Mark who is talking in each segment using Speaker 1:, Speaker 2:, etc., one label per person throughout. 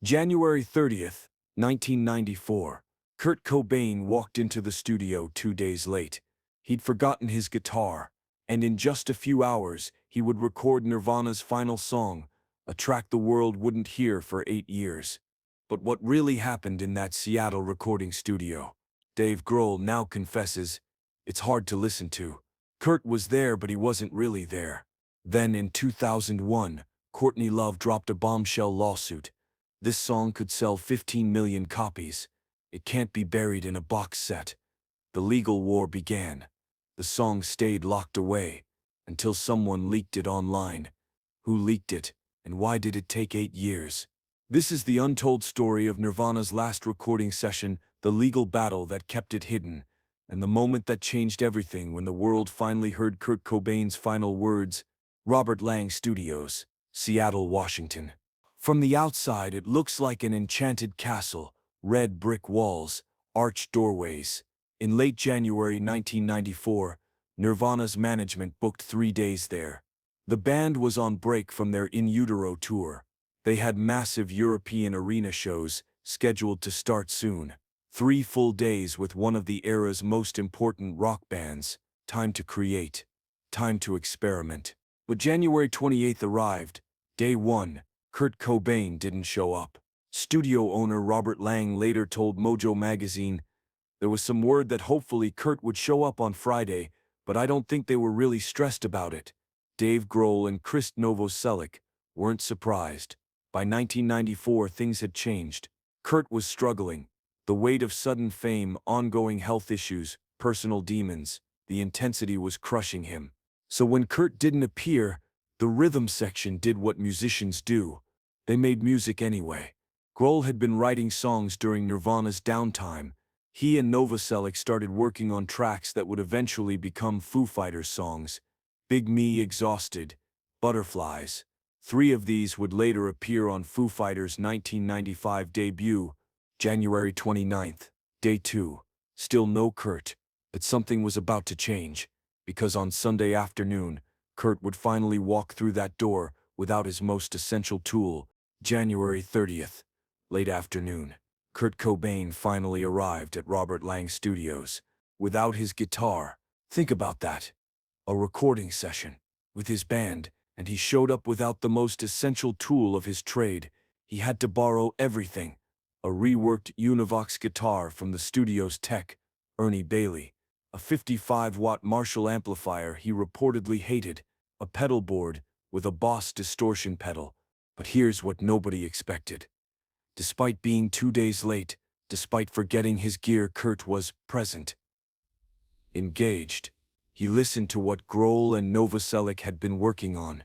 Speaker 1: January 30th, 1994. Kurt Cobain walked into the studio 2 days late. He'd forgotten his guitar, and in just a few hours, he would record Nirvana's final song, a track the world wouldn't hear for 8 years. But what really happened in that Seattle recording studio? Dave Grohl now confesses, it's hard to listen to. Kurt was there, but he wasn't really there. Then in 2001, Courtney Love dropped a Bombshell lawsuit. This song could sell 15 million copies. It can't be buried in a box set. The legal war began. The song stayed locked away until someone leaked it online. Who leaked it, and why did it take 8 years? This is the untold story of Nirvana's last recording session, the legal battle that kept it hidden, and the moment that changed everything when the world finally heard Kurt Cobain's final words. Robert Lang Studios, Seattle, Washington. From the outside, it looks like an enchanted castle, red brick walls, arched doorways. In late January 1994, Nirvana's management booked 3 days there. The band was on break from their In Utero tour. They had massive European arena shows scheduled to start soon. 3 full days with one of the era's most important rock bands. Time to create. Time to experiment. But January 28th arrived. Day 1. Kurt Cobain didn't show up. Studio owner Robert Lang later told Mojo magazine, "There was some word that hopefully Kurt would show up on Friday, but I don't think they were really stressed about it." Dave Grohl and Krist Novoselic weren't surprised. By 1994, things had changed. Kurt was struggling. The weight of sudden fame, ongoing health issues, personal demons, the intensity was crushing him. So when Kurt didn't appear, the rhythm section did what musicians do. They made music anyway. Grohl had been writing songs during Nirvana's downtime. He and Novoselic started working on tracks that would eventually become Foo Fighters songs. Big Me, Exhausted, Butterflies. 3 of these would later appear on Foo Fighters' 1995 debut, January 29th. Day 2. Still no Kurt. But something was about to change, because on Sunday afternoon, Kurt would finally walk through that door without his most essential tool. January 30th. Late afternoon. Kurt Cobain finally arrived at Robert Lang Studios. Without his guitar. Think about that. A recording session with his band, and he showed up without the most essential tool of his trade. He had to borrow everything. A reworked Univox guitar from the studio's tech, Ernie Bailey. A 55-watt Marshall amplifier he reportedly hated. A pedal board with a Boss distortion pedal. But here's what nobody expected. Despite being 2 days late, despite forgetting his gear, Kurt was present. Engaged. He listened to what Grohl and Novoselic had been working on.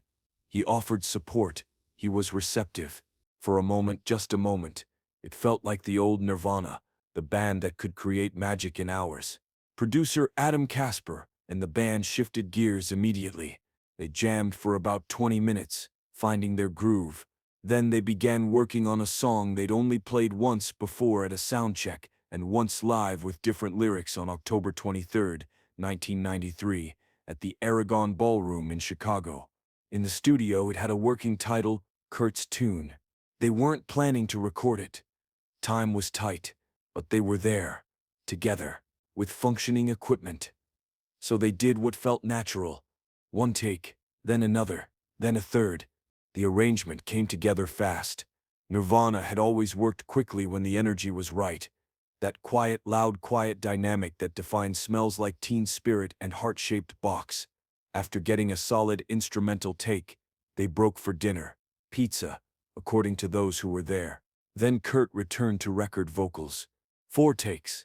Speaker 1: He offered support. He was receptive. For a moment, just a moment, it felt like the old Nirvana, the band that could create magic in hours. Producer Adam Casper and the band shifted gears immediately. They jammed for about 20 minutes, finding their groove. Then they began working on a song they'd only played once before at a soundcheck and once live with different lyrics on October 23rd, 1993, at the Aragon Ballroom in Chicago. In the studio, it had a working title, Kurt's Tune. They weren't planning to record it. Time was tight, but they were there, together, with functioning equipment. So they did what felt natural. 1 take, then another, then a third. The arrangement came together fast. Nirvana had always worked quickly when the energy was right. That quiet, loud, quiet dynamic that defines Smells Like Teen Spirit and Heart-Shaped Box. After getting a solid instrumental take, they broke for dinner. Pizza, according to those who were there. Then Kurt returned to record vocals. 4 takes.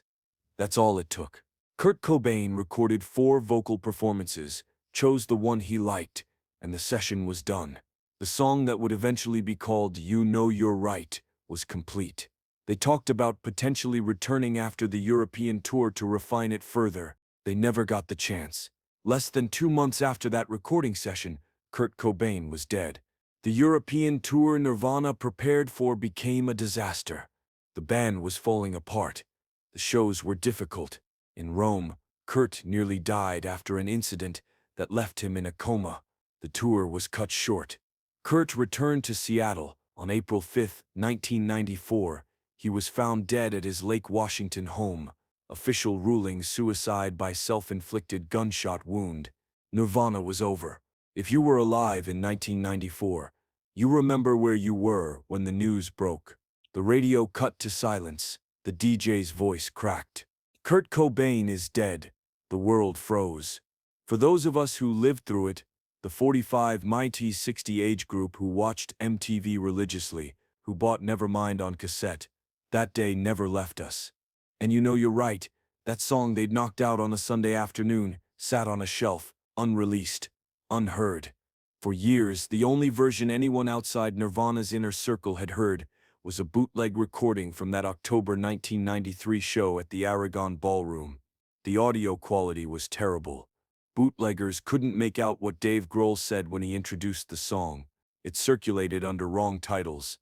Speaker 1: That's all it took. Kurt Cobain recorded 4 vocal performances, chose the one he liked, and the session was done. The song that would eventually be called You Know You're Right was complete. They talked about potentially returning after the European tour to refine it further. They never got the chance. Less than 2 months after that recording session, Kurt Cobain was dead. The European tour Nirvana prepared for became a disaster. The band was falling apart. The shows were difficult. In Rome, Kurt nearly died after an incident that left him in a coma. The tour was cut short. Kurt returned to Seattle, On April 5, 1994, he was found dead at his Lake Washington home, official ruling suicide by self-inflicted gunshot wound. Nirvana was over. If you were alive in 1994, you remember where you were when the news broke. The radio cut to silence. The DJ's voice cracked. Kurt Cobain is dead. The world froze. For those of us who lived through it, the 45 mighty 60 age group who watched MTV religiously, who bought Nevermind on cassette, that day never left us. And you know you're right, that song they'd knocked out on a Sunday afternoon sat on a shelf, unreleased, unheard. For years, the only version anyone outside Nirvana's inner circle had heard was a bootleg recording from that October 1993 show at the Aragon Ballroom. The audio quality was terrible. Bootleggers couldn't make out what Dave Grohl said when he introduced the song. It circulated under wrong titles.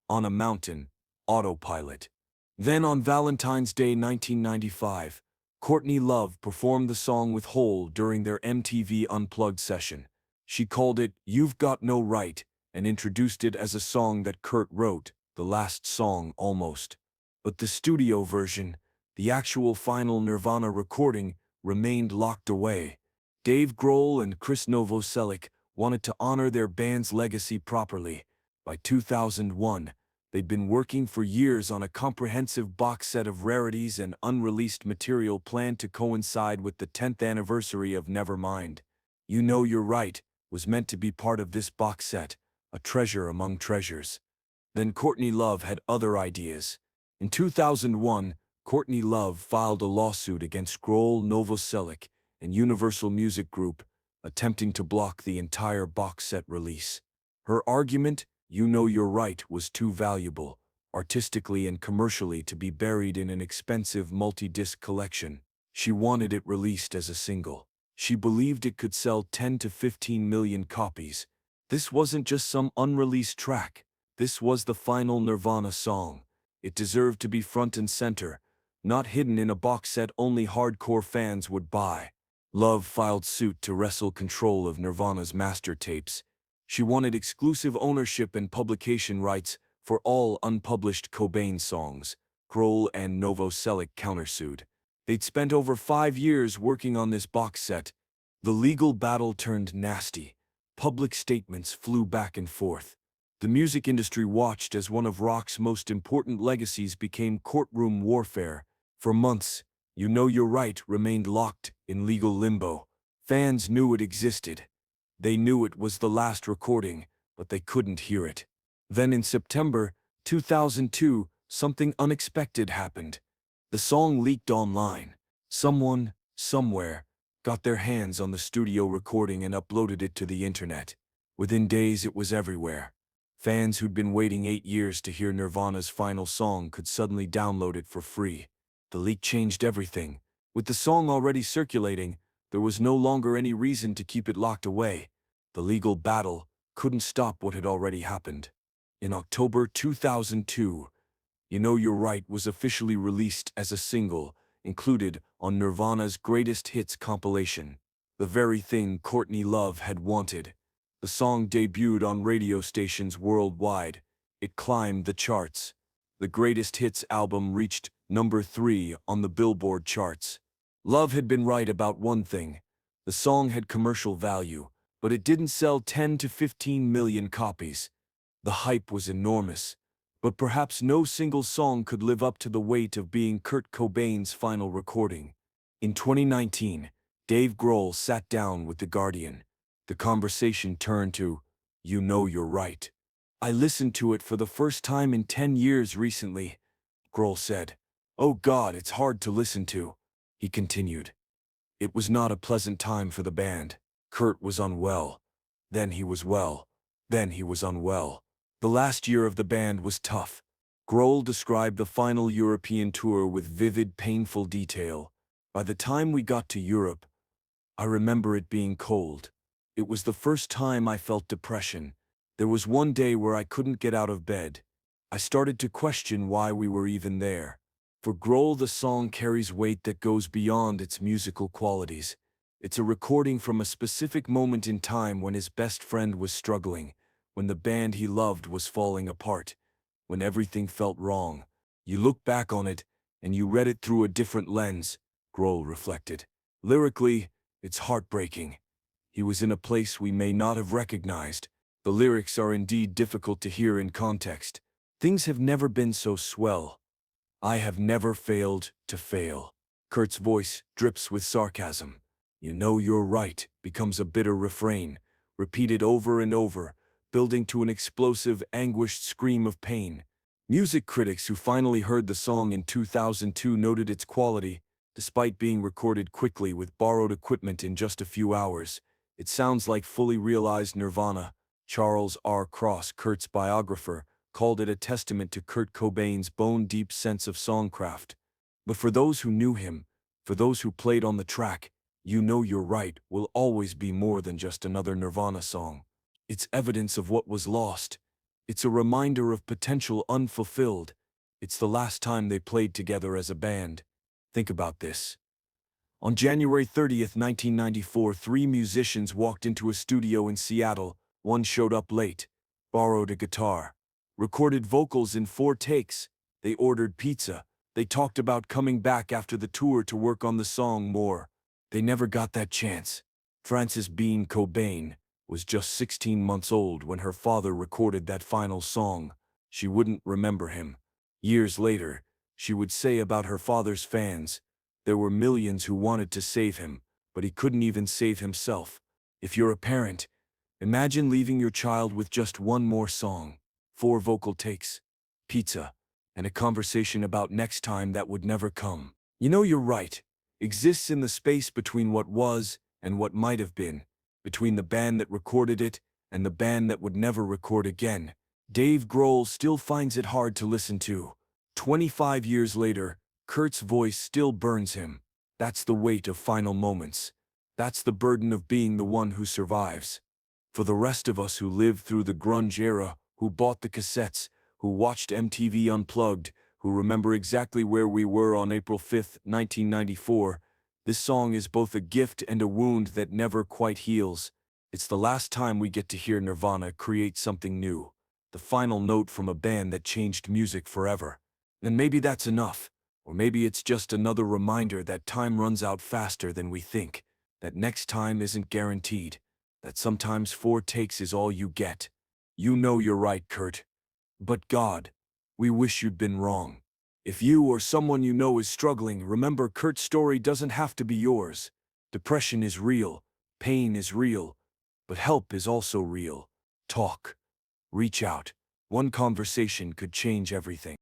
Speaker 1: On a Mountain, Autopilot. Then on Valentine's Day 1995, Courtney Love performed the song with Hole during their MTV Unplugged session. She called it You've Got No Right and introduced it as a song that Kurt wrote, the last song almost. But the studio version, the actual final Nirvana recording, remained locked away. Dave Grohl and Krist Novoselic wanted to honor their band's legacy properly. By 2001, they'd been working for years on a comprehensive box set of rarities and unreleased material planned to coincide with the 10th anniversary of Nevermind. You Know You're Right was meant to be part of this box set, a treasure among treasures. Then Courtney Love had other ideas. In 2001, Courtney Love filed a lawsuit against Grohl, Novoselic, and Universal Music Group, attempting to block the entire box set release. Her argument, You Know You're Right, was too valuable, artistically and commercially, to be buried in an expensive multi-disc collection. She wanted it released as a single. She believed it could sell 10 to 15 million copies. This wasn't just some unreleased track. This was the final Nirvana song. It deserved to be front and center, not hidden in a box set only hardcore fans would buy. Love filed suit to wrestle control of Nirvana's master tapes. She wanted exclusive ownership and publication rights for all unpublished Cobain songs. Grohl and Novoselic countersued. They'd spent over 5 years working on this box set. The legal battle turned nasty. Public statements flew back and forth. The music industry watched as one of rock's most important legacies became courtroom warfare. For months, You Know You're Right remained locked in legal limbo. Fans knew it existed. They knew it was the last recording, but they couldn't hear it. Then in September 2002, something unexpected happened. The song leaked online. Someone, somewhere, got their hands on the studio recording and uploaded it to the internet. Within days it was everywhere. Fans who'd been waiting 8 years to hear Nirvana's final song could suddenly download it for free. The leak changed everything. With the song already circulating, there was no longer any reason to keep it locked away. The legal battle couldn't stop what had already happened. In October 2002, You Know You're Right was officially released as a single, included on Nirvana's Greatest Hits compilation. The very thing Courtney Love had wanted. The song debuted on radio stations worldwide. It climbed the charts. The Greatest Hits album reached number 3 on the Billboard charts. Love had been right about one thing. The song had commercial value, but it didn't sell 10 to 15 million copies. The hype was enormous, but perhaps no single song could live up to the weight of being Kurt Cobain's final recording. In 2019, Dave Grohl sat down with The Guardian. The conversation turned to, You Know You're Right. I listened to it for the first time in 10 years recently, Grohl said. Oh God, it's hard to listen to, he continued. It was not a pleasant time for the band. Kurt was unwell. Then he was well. Then he was unwell. The last year of the band was tough. Grohl described the final European tour with vivid, painful detail. By the time we got to Europe, I remember it being cold. It was the first time I felt depression. There was one day where I couldn't get out of bed. I started to question why we were even there. For Grohl, the song carries weight that goes beyond its musical qualities. It's a recording from a specific moment in time when his best friend was struggling, when the band he loved was falling apart, when everything felt wrong. You look back on it, and you read it through a different lens, Grohl reflected. Lyrically, it's heartbreaking. He was in a place we may not have recognized. The lyrics are indeed difficult to hear in context. Things have never been so swell. I have never failed to fail. Kurt's voice drips with sarcasm. You know you're right becomes a bitter refrain, repeated over and over, building to an explosive, anguished scream of pain. Music critics who finally heard the song in 2002 noted its quality. Despite being recorded quickly with borrowed equipment in just a few hours, it sounds like fully realized Nirvana. Charles R. Cross, Kurt's biographer, called it a testament to Kurt Cobain's bone-deep sense of songcraft. But for those who knew him, for those who played on the track, You Know You're Right will always be more than just another Nirvana song. It's evidence of what was lost. It's a reminder of potential unfulfilled. It's the last time they played together as a band. Think about this. On January 30th, 1994, three musicians walked into a studio in Seattle. One showed up late, borrowed a guitar, recorded vocals in 4 takes. They ordered pizza. They talked about coming back after the tour to work on the song more. They never got that chance. Frances Bean Cobain was just 16 months old when her father recorded that final song. She wouldn't remember him. Years later, she would say about her father's fans, there were millions who wanted to save him, but he couldn't even save himself. If you're a parent, imagine leaving your child with just one more song, 4 vocal takes, pizza, and a conversation about next time that would never come. You Know You're Right exists in the space between what was and what might have been, between the band that recorded it and the band that would never record again. Dave Grohl still finds it hard to listen to. 25 years later, Kurt's voice still burns him. That's the weight of final moments. That's the burden of being the one who survives. For the rest of us who lived through the grunge era, who bought the cassettes, who watched MTV Unplugged, who remember exactly where we were on April 5, 1994, this song is both a gift and a wound that never quite heals. It's the last time we get to hear Nirvana create something new, the final note from a band that changed music forever. And maybe that's enough. Or maybe it's just another reminder that time runs out faster than we think, that next time isn't guaranteed, that sometimes 4 takes is all you get. You know you're right, Kurt. But God, we wish you'd been wrong. If you or someone you know is struggling, remember Kurt's story doesn't have to be yours. Depression is real, pain is real, but help is also real. Talk. Reach out. One conversation could change everything.